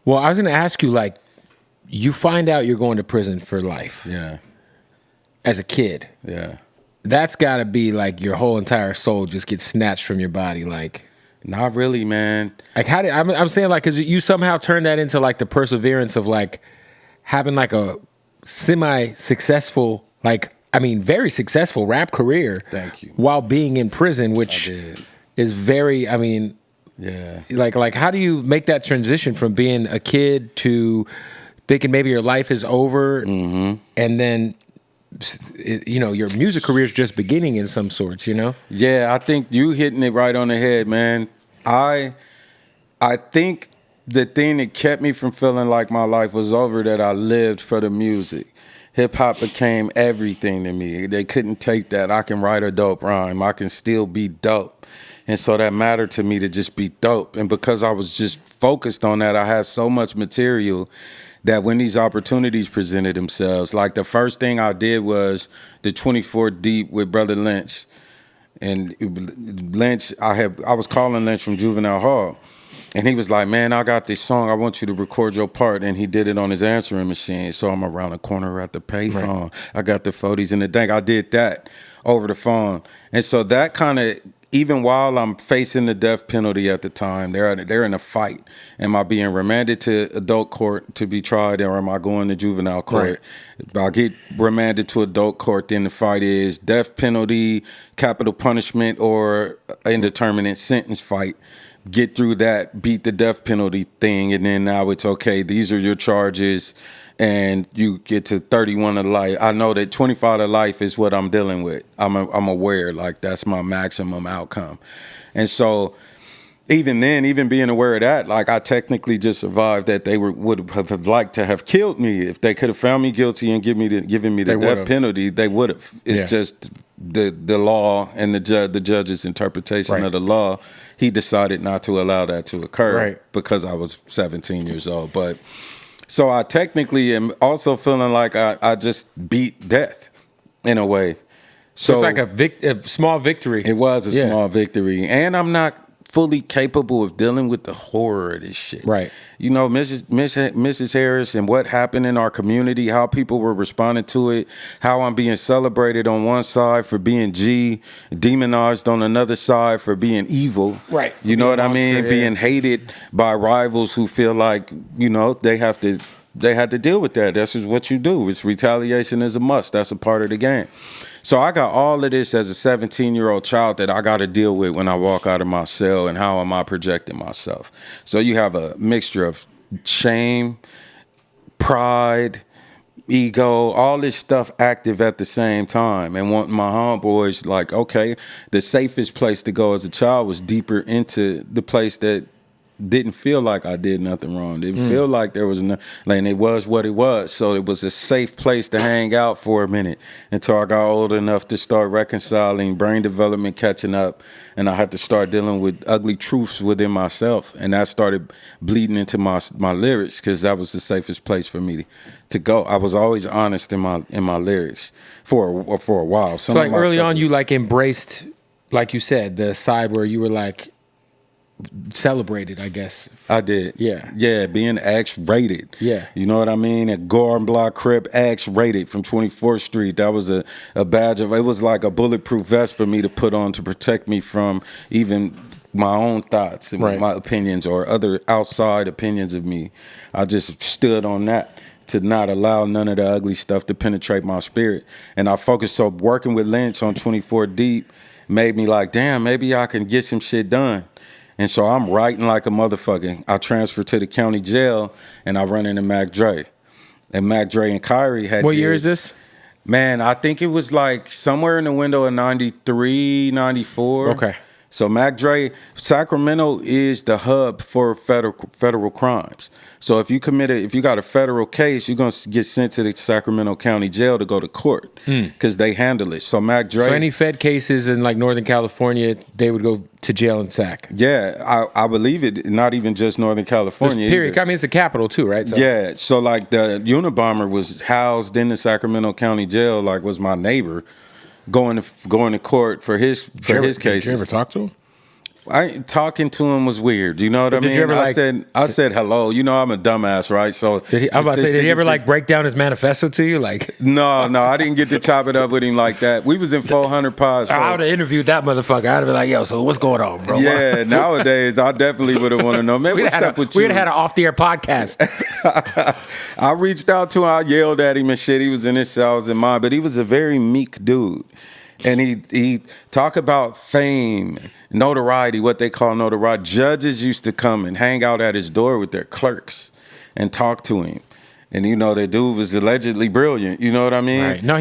Well, I was going to ask you, like, you find out you're going to prison for life. Yeah. As a kid. Yeah. That's got to be like your whole entire soul just gets snatched from your body. Like, not really, man. Like, how did I'm saying, like, because you somehow turn that into like the perseverance of like having like a semi-successful, like, I mean, very successful rap career. Thank you. While being in prison, which is very, I mean, yeah. Like, how do you make that transition from being a kid to thinking maybe your life is over, and then, you know, your music career is just beginning in some sorts, you know? Yeah, I think you hitting it right on the head, man. I think the thing that kept me from feeling like my life was over, that I lived for the music. Hip hop became everything to me. They couldn't take that. I can write a dope rhyme. I can still be dope. And so that mattered to me, to just be dope. And because I was just focused on that, I had so much material that when these opportunities presented themselves, like the first thing I did was the 24 Deep with Brother Lynch. And Lynch, I was calling Lynch from Juvenile Hall. And he was like, man, I got this song. I want you to record your part. And he did it on his answering machine. So I'm around the corner at the payphone. Right. I got the 40s in the thing. I did that over the phone. And so that kind of, even while I'm facing the death penalty at the time, they're in a fight. Am I being remanded to adult court to be tried, or am I going to juvenile court? Right. I get remanded to adult court, then the fight is death penalty, capital punishment, or indeterminate sentence fight. Get through that, beat the death penalty thing, and then now it's okay. These are your charges, and you get to 31 to life. I know that 25 to life is what I'm dealing with. I'm aware, like that's my maximum outcome. And so even then, even being aware of that, like I technically just survived that. They would have liked to have killed me. If they could have found me guilty and given me the death penalty, they would have. It's just the law and the judge's interpretation of the law. He decided not to allow that to occur because I was 17 years old. But so I technically am also feeling like I just beat death in a way. So it's like a small victory. It was a small victory. And I'm not fully capable of dealing with the horror of this shit. Right. You know, Mrs. Harris and what happened in our community, how people were responding to it, how I'm being celebrated on one side for being G, demonized on another side for being evil. Right. You know what I mean? Being hated by rivals who feel like, you know, they had to deal with that. That's just what you do. It's retaliation is a must. That's a part of the game. So I got all of this as a 17-year-old child that I got to deal with when I walk out of my cell, and how am I projecting myself? So you have a mixture of shame, pride, ego, all this stuff active at the same time. And wanting my homeboys, like, okay, the safest place to go as a child was deeper into the place that didn't feel like I did nothing wrong. Didn't feel like there was like it was what it was. So it was a safe place to hang out for a minute until I got old enough to start reconciling, brain development catching up, and I had to start dealing with ugly truths within myself. And that started bleeding into my lyrics, because that was the safest place for me to go. I was always honest in my lyrics for a while. So like early on, you like embraced, like you said, the side where you were like celebrated, I guess. I did. Yeah, being X-rated. Yeah. You know what I mean? At Gorham Block Crib, X-rated from 24th Street. That was a badge of, it was like a bulletproof vest for me to put on to protect me from even my own thoughts and my opinions or other outside opinions of me. I just stood on that to not allow none of the ugly stuff to penetrate my spirit. And I focused, so working with Lynch on 24 Deep made me like, damn, maybe I can get some shit done. And so I'm writing like a motherfucker. I transferred to the county jail, and I run into Mac Dre. And Mac Dre and Kyrie had... What year is this? Man, I think it was like somewhere in the window of 93, 94. Okay. So Mac Dre, Sacramento is the hub for federal crimes. So if you got a federal case, you're going to get sent to the Sacramento County Jail to go to court, because they handle it. So Mac Dre... So any Fed cases in like Northern California, they would go to jail in Sac? Yeah, I believe it. Not even just Northern California. Period. I mean, it's the capital too, right? So. Yeah. So like the Unabomber was housed in the Sacramento County Jail, like was my neighbor, going to court for his cases. Did you ever talk to him? Talking to him was weird. You know what I mean? you ever, I said hello. You know I'm a dumbass, right? So did he ever like break down his manifesto to you? Like, no, I didn't get to chop it up with him like that. We was in 400 pods. So. I would have interviewed that motherfucker. I'd have been like, yo, so what's going on, bro? Yeah, nowadays I definitely would have wanted to know. Man, what's up with you? We'd have had an off-the-air podcast. I reached out to him. I yelled at him and shit. He was in his cell, I was in mine, but he was a very meek dude. And he talk about fame, notoriety, what they call notoriety. Judges used to come and hang out at his door with their clerks and talk to him. And you know, the dude was allegedly brilliant. You know what I mean? Right. No,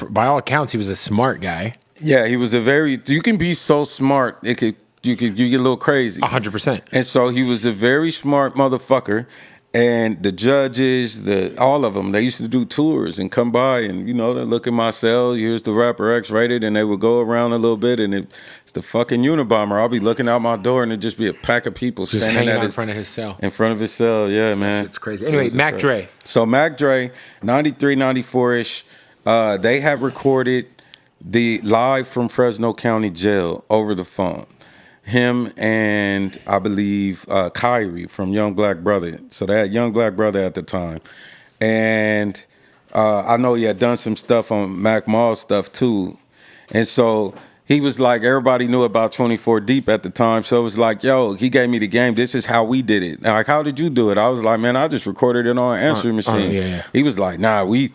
by all accounts, he was a smart guy. Yeah, he was you can be so smart, you get a little crazy. 100%. And so he was a very smart motherfucker. And the judges, all of them, they used to do tours and come by and, you know, they look in my cell. Here's the rapper X-rated, and they would go around a little bit, and it's the fucking Unabomber. I'll be looking out my door, and it'd just be a pack of people just standing in front of his cell. In front of his cell, yeah, man. It's crazy. Anyway, Mac Dre. So Mac Dre, 93, 94-ish, they had recorded the live from Fresno County Jail over the phone. Him and I believe Kyrie from Young Black Brother. So they had Young Black Brother at the time. And I know he had done some stuff on Mac Mall's stuff too. And so he was like, everybody knew about 24 Deep at the time. So it was like, yo, he gave me the game. This is how we did it. Like, how did you do it? I was like, man, I just recorded it on an answering machine. Yeah. He was like, nah, we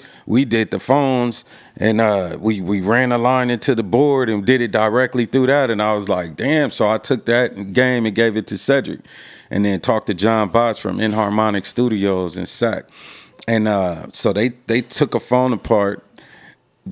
did the phones and we ran a line into the board and did it directly through that. And I was like, damn. So I took that game and gave it to Cedric and then talked to John Botts from Inharmonic Studios in SAC. And so they took a phone apart,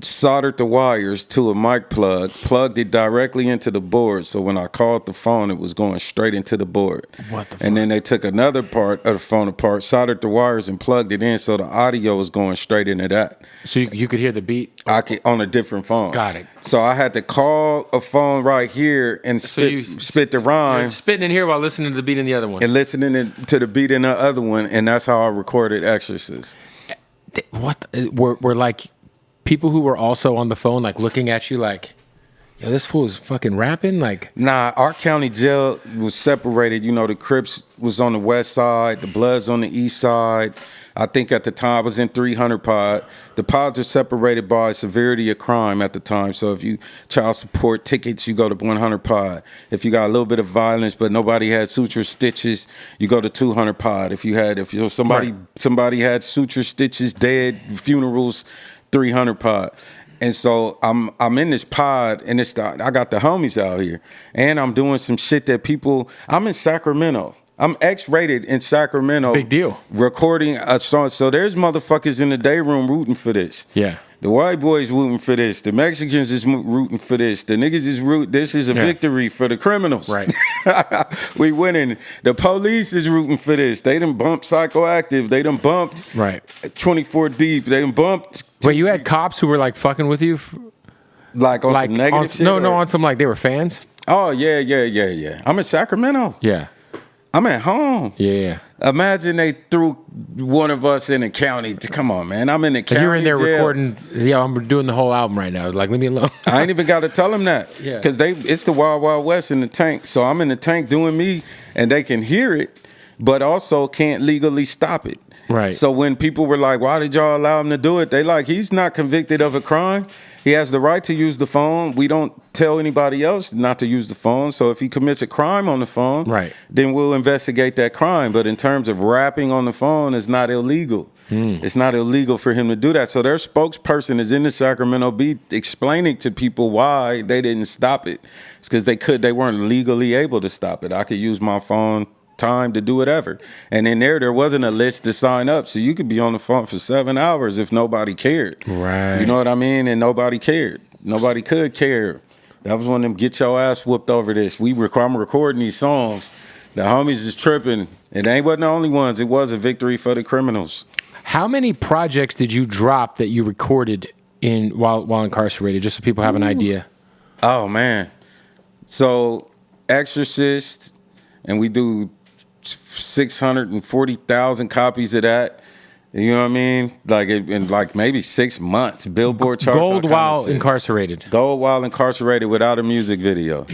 soldered the wires to a mic plug, plugged it directly into the board. So when I called the phone, it was going straight into the board. What the fuck? And then they took another part of the phone apart, soldered the wires and plugged it in so the audio was going straight into that. So you could hear the beat? I could on a different phone. Got it. So I had to call a phone right here and spit the rhyme. You're spitting in here while listening to the beat in the other one. And listening to the beat in the other one. And that's how I recorded Exorcist. What? Were like people who were also on the phone, like looking at you like, yo, this fool is fucking rapping? Like, nah, our county jail was separated. You know, the Crips was on the west side, the Bloods on the east side. I think at the time I was in 300 pod. The pods are separated by severity of crime at the time. So if you child support tickets, you go to 100 pod. If you got a little bit of violence but nobody had suture stitches, you go to 200 pod. If somebody had suture stitches, dead, funerals, 300 pod. And so I'm in this pod and I got the homies out here and I'm doing some shit that I'm in Sacramento. I'm X-rated in Sacramento. Big deal. Recording a song. So there's motherfuckers in the day room rooting for this. Yeah. The white boys rooting for this. The Mexicans is rooting for this. The niggas is rooting. This is a victory for the criminals. Right. We winning. The police is rooting for this. They done bumped Psychoactive. They done bumped 24 Deep. They done bumped. Wait, you had cops who were like fucking with you? Like on some negative shit? No, on some like they were fans? Oh, yeah. I'm in Sacramento. Yeah. I'm at home. Yeah. Imagine they threw one of us in the county. Come on, man. I'm in the county. You're in there jail. Recording. Yeah, I'm doing the whole album right now. Like, leave me alone. I ain't even got to tell them that. Yeah. Because it's the Wild Wild West in the tank. So I'm in the tank doing me, and they can hear it, but also can't legally stop it. Right. So when people were like, why did y'all allow him to do it? They like, he's not convicted of a crime. He has the right to use the phone. We don't tell anybody else not to use the phone. So if he commits a crime on the phone, then we'll investigate that crime. But in terms of rapping on the phone, it's not illegal. It's not illegal for him to do that. So their spokesperson is in the Sacramento Bee explaining to people why they didn't stop it. It's because they weren't legally able to stop it. I could use my phone time to do whatever. And in there wasn't a list to sign up. So you could be on the phone for 7 hours if nobody cared. Right. You know what I mean? And nobody cared. Nobody could care. That was one of them get your ass whooped over this. I'm recording these songs. The homies is tripping. And they wasn't the only ones. It was a victory for the criminals. How many projects did you drop that you recorded while incarcerated, just so people have an idea? Oh, man. So Exorcist, and we do 640,000 copies of that. You know what I mean? Like in like maybe 6 months. Billboard charts. Gold while incarcerated. Gold while incarcerated without a music video.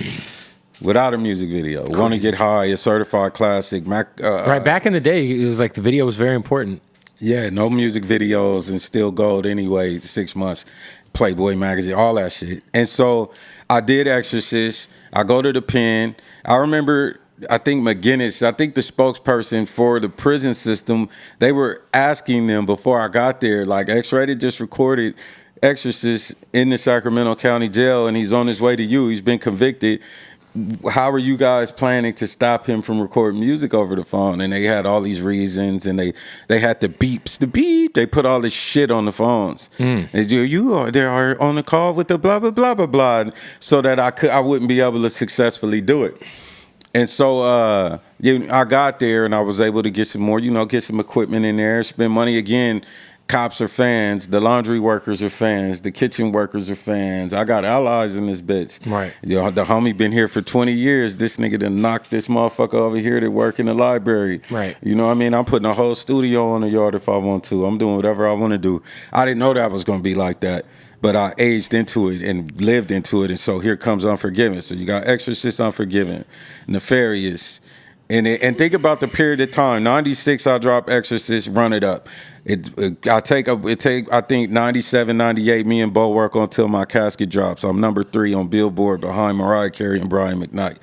without a music video. Want to Get High, a certified classic. Right, back in the day, it was like the video was very important. Yeah, no music videos and still gold anyway, 6 months, Playboy magazine, all that shit. And so I did Exorcist. I go to the pen. I remember, I think McGinnis, I think the spokesperson for the prison system, they were asking them before I got there, like, X-Rated just recorded Exorcist in the Sacramento County Jail and he's on his way to you. He's been convicted. How are you guys planning to stop him from recording music over the phone? And they had all these reasons, and they had the beeps, the beep. They put all this shit on the phones. And you are on the call with the blah blah blah blah blah, so that I wouldn't be able to successfully do it. And so I got there, and I was able to get some more, get some equipment in there, spend money again. Cops are fans. The laundry workers are fans. The kitchen workers are fans. I got allies in this bitch. Right. The homie been here for 20 years. This nigga done knocked this motherfucker over here that work in the library. Right. You know what I mean? I'm putting a whole studio on the yard if I want to. I'm doing whatever I want to do. I didn't know that was going to be like that. But I aged into it and lived into it. And so here comes Unforgiven. So you got Exorcist, Unforgiven, Nefarious. And think about the period of time. 96, I drop Exorcist, Run It Up. I think 97, 98, me and Bo work on Till My Casket Drops. I'm number 3 on Billboard behind Mariah Carey and Brian McKnight.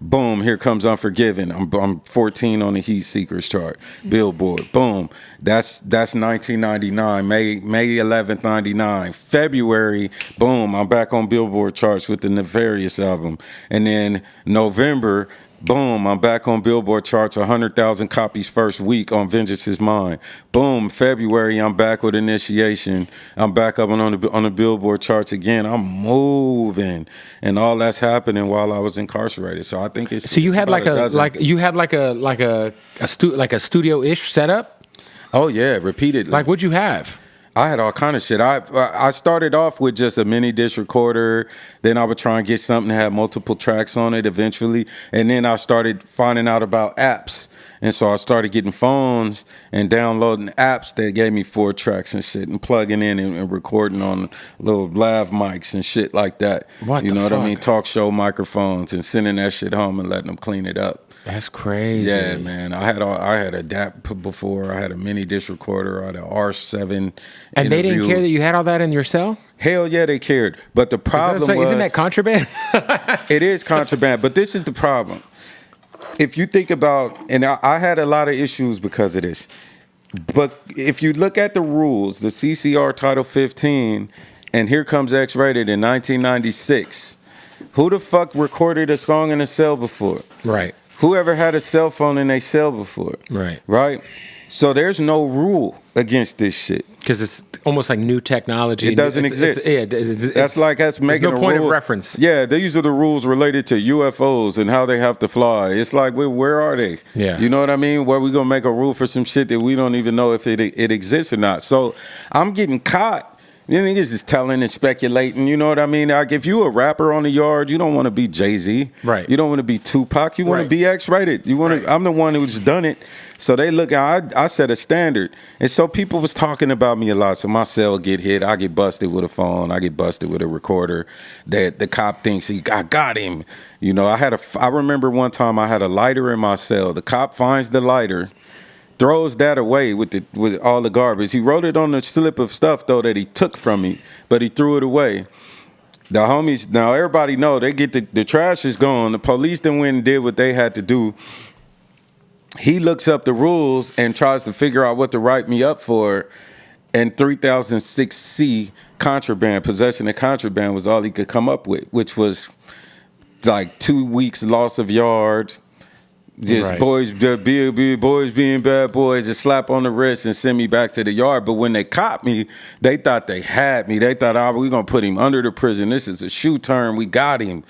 Boom, here comes Unforgiven. I'm 14 on the Heat Seekers chart. Billboard, boom. That's 1999, May 11th, 99. February, boom, I'm back on Billboard charts with the Nefarious album. And then November, boom, I'm back on Billboard charts, 100,000 copies first week on Vengeance Is Mine. Boom, February, I'm back with Initiation. I'm back up on the Billboard charts again. I'm moving, and all that's happening while I was incarcerated. So I think it's so you had like a studio-ish setup. Oh yeah, repeatedly. Like, what'd you have? I had all kind of shit. I started off with just a mini disc recorder. Then I would try and get something that had multiple tracks on it eventually. And then I started finding out about apps. And so I started getting phones and downloading apps that gave me 4 tracks and shit, and plugging in and recording on little lav mics and shit like that. What you know the what I mean? fuck? Talk show microphones and sending that shit home and letting them clean it up. That's crazy. Yeah, man. I had a DAP before. I had a mini disc recorder. I had an R7. And they didn't care that you had all that in your cell? Hell yeah, they cared. But the problem was... Isn't that contraband? It is contraband, but this is the problem. If you think about... And I had a lot of issues because of this. But if you look at the rules, the CCR Title 15, and Here Comes X-Rated in 1996, who the fuck recorded a song in a cell before? Right. Whoever had a cell phone in their cell before. Right. Right? So there's no rule against this shit. Because it's almost like new technology. It doesn't exist. That's making no a point rule. of reference. Yeah, these are the rules related to UFOs and how they have to fly. It's like, where are they? Yeah. You know what I mean? Where we gonna make a rule for some shit that we don't even know if it exists or not. So I'm getting caught. You niggas is telling and speculating, you know what I mean? Like, if you a rapper on the yard, you don't want to be Jay-Z. Right. You don't want to be Tupac. You want Right. to be X-rated. You want to. Right. I'm the one who's done it. So they look. I set a standard, and so people was talking about me a lot. So my cell get hit. I get busted with a phone. I get busted with a recorder. That the cop thinks I got him. You know, I remember one time I had a lighter in my cell. The cop finds the lighter, throws that away with all the garbage. He wrote it on the slip of stuff though that he took from me, but he threw it away. The homies, now everybody know, they get the trash is gone. The police then went and did what they had to do. He looks up the rules and tries to figure out what to write me up for. And 3006C, contraband, possession of contraband was all he could come up with, which was like 2 weeks loss of yard. Just Right. boys being bad boys, just slap on the wrist and send me back to the yard. But when they caught me, they thought they had me. They thought, we're going to put him under the prison. This is a shoe term. We got him.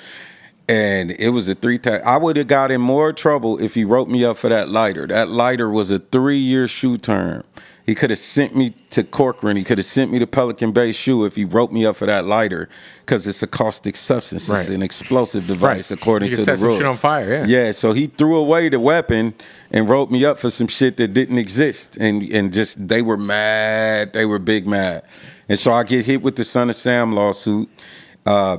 And it was a 3-time. I would have got in more trouble if he wrote me up for that lighter. That lighter was a 3-year shoe term. He could have sent me to Corcoran. He could have sent me to Pelican Bay Shoe if he wrote me up for that lighter, because it's a caustic substance. Right. It's an explosive device, Right. according You to can the set some rules. shit on fire, yeah. Yeah, so he threw away the weapon and wrote me up for some shit that didn't exist. And just, they were mad. They were big mad. And so I get hit with the Son of Sam lawsuit.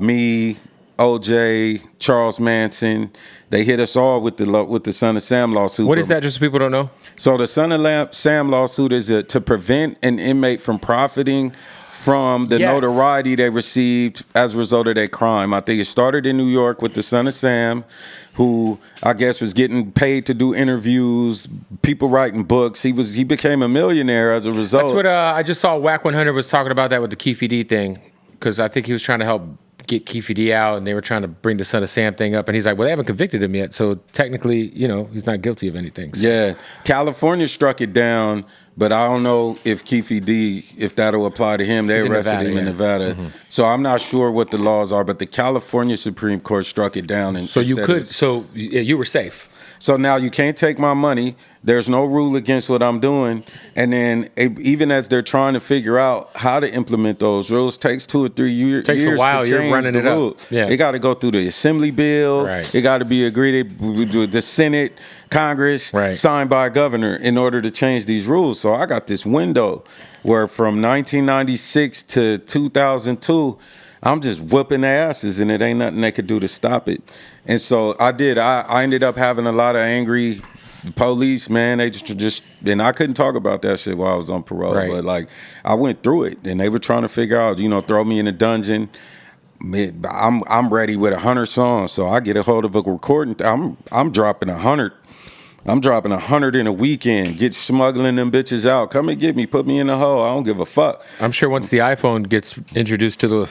Me, OJ, Charles Manson. They hit us all with the Son of Sam lawsuit. What is that, just so people don't know? So the Son of Sam lawsuit is to prevent an inmate from profiting from the notoriety they received as a result of their crime. I think it started in New York with the Son of Sam, who I guess was getting paid to do interviews, people writing books. He became a millionaire as a result. That's what I just saw. Whack 100 was talking about that with the Keefe D thing, because I think he was trying to help get Keefe D out, and they were trying to bring the Son of Sam thing up, and he's like, well, they haven't convicted him yet, so technically, he's not guilty of anything. So. Yeah, California struck it down, but I don't know if Keefe D, if that'll apply to him. They arrested him in Nevada. Mm-hmm. So I'm not sure what the laws are, but the California Supreme Court struck it down. And so you were safe. So now you can't take my money. There's no rule against what I'm doing. And then even as they're trying to figure out how to implement those rules, takes 2 or 3 years. Takes a while. You're running it up. Yeah. It got to go through the Assembly bill. Right. It got to be agreed with the Senate, Congress, signed by a governor in order to change these rules. So I got this window where from 1996 to 2002, I'm just whooping their asses, and it ain't nothing they could do to stop it. And so I did. I ended up having a lot of angry police, man. They just and I couldn't talk about that shit while I was on parole. Right. But like, I went through it, and they were trying to figure out, throw me in a dungeon. I'm ready with 100 songs, so I get a hold of a recording. I'm dropping 100. I'm dropping 100 in a weekend. Get smuggling them bitches out. Come and get me. Put me in the hole. I don't give a fuck. I'm sure once the iPhone gets introduced to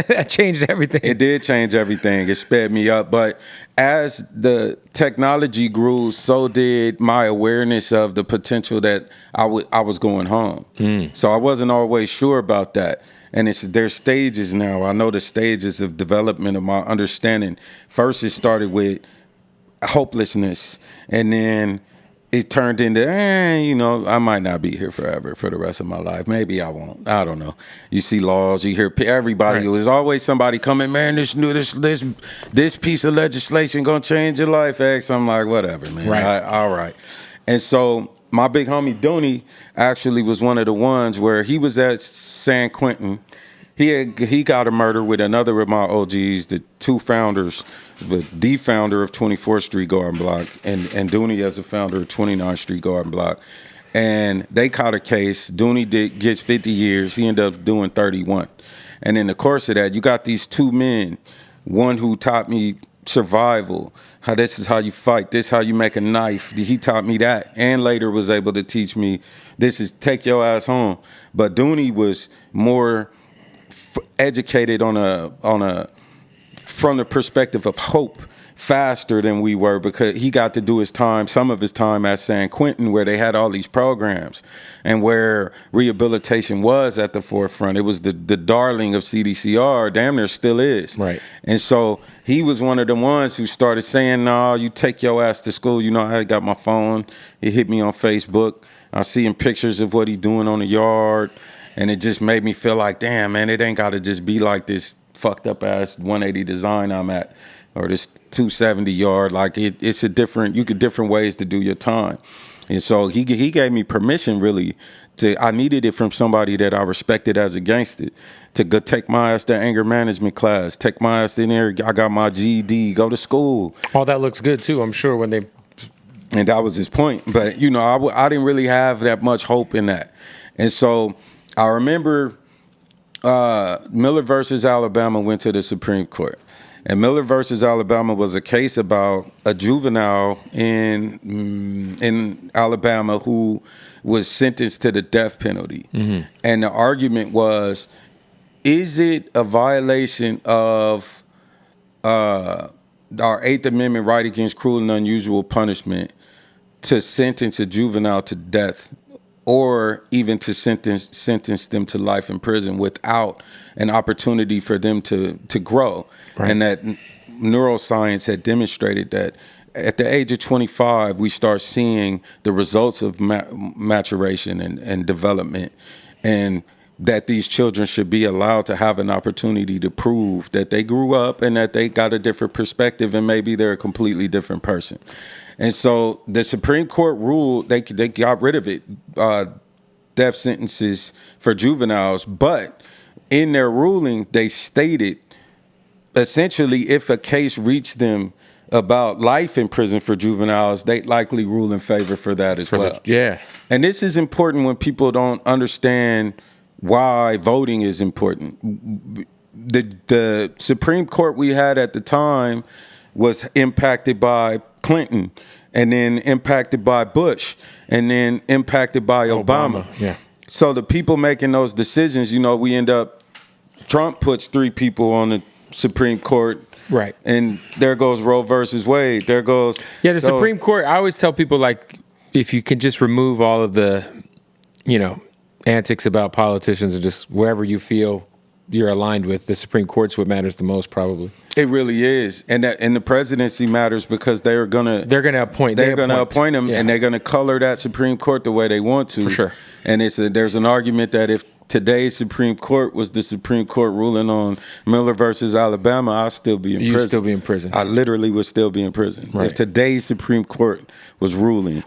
that changed everything. It did change everything. It sped me up. But as the technology grew, so did my awareness of the potential that I was going home. So I wasn't always sure about that. And there's stages now. I know the stages of development of my understanding. First, it started with hopelessness, and then it turned into, I might not be here forever for the rest of my life. Maybe I won't. I don't know. You see laws, you hear everybody. Right. There's always somebody coming, man, this piece of legislation gonna change your life, X. I'm like, whatever, man. Right. All right. And so my big homie Dooney actually was one of the ones where he was at San Quentin. He got a murder with another of my OGs, the two founders, the founder of 24th Street Garden Block, and Dooney as a founder of 29th Street Garden Block. And they caught a case. Dooney gets 50 years. He ended up doing 31. And in the course of that, you got these two men, one who taught me survival, how this is how you fight, this is how you make a knife. He taught me that, and later was able to teach me, this is take your ass home. But Dooney was more educated from the perspective of hope faster than we were, because he got to do some of his time at San Quentin, where they had all these programs and where rehabilitation was at the forefront. It was the darling of CDCR, damn near still is. Right. And so he was one of the ones who started saying, no, you take your ass to school. I got my phone. He hit me on Facebook. I see him pictures of what he's doing on the yard. And it just made me feel like, damn, man, it ain't got to just be like this fucked up ass 180 design I'm at, or this 270 yard. Like it's different ways to do your time. And so he gave me permission, really, I needed it from somebody that I respected as a gangster, to go take my ass to anger management class, take my ass in there. I got my GED, go to school. All that looks good too, I'm sure, when they. And that was his point. But I didn't really have that much hope in that. And so I remember Miller versus Alabama went to the Supreme Court. And Miller versus Alabama was a case about a juvenile in Alabama who was sentenced to the death penalty. Mm-hmm. And the argument was, is it a violation of our Eighth Amendment right against cruel and unusual punishment to sentence a juvenile to death, or even to sentence them to life in prison without an opportunity for them to grow? Right. And that neuroscience had demonstrated that at the age of 25, we start seeing the results of maturation and development, and that these children should be allowed to have an opportunity to prove that they grew up and that they got a different perspective, and maybe they're a completely different person. And so the Supreme Court ruled they got rid of it, death sentences for juveniles. But in their ruling, they stated essentially, if a case reached them about life in prison for juveniles, they likely rule in favor for that as well. Yeah. And this is important when people don't understand why voting is important. The Supreme Court we had at the time was impacted by Clinton, and then impacted by Bush, and then impacted by Obama. Yeah. So the people making those decisions, we end up, Trump puts 3 people on the Supreme Court. Right. And there goes Roe versus Wade. There goes. Yeah, the Supreme Court, I always tell people, like, if you can just remove all of the, antics about politicians and just wherever you feel you're aligned with, the Supreme Court's what matters the most, probably. It really is. And the presidency matters because they're going to appoint them, yeah. and they're going to color that Supreme Court the way they want to. For sure. And there's an argument that if today's Supreme Court was the Supreme Court ruling on Miller versus Alabama, I'd still be in prison. You'd still be in prison. I literally would still be in prison. Right. If today's Supreme Court was ruling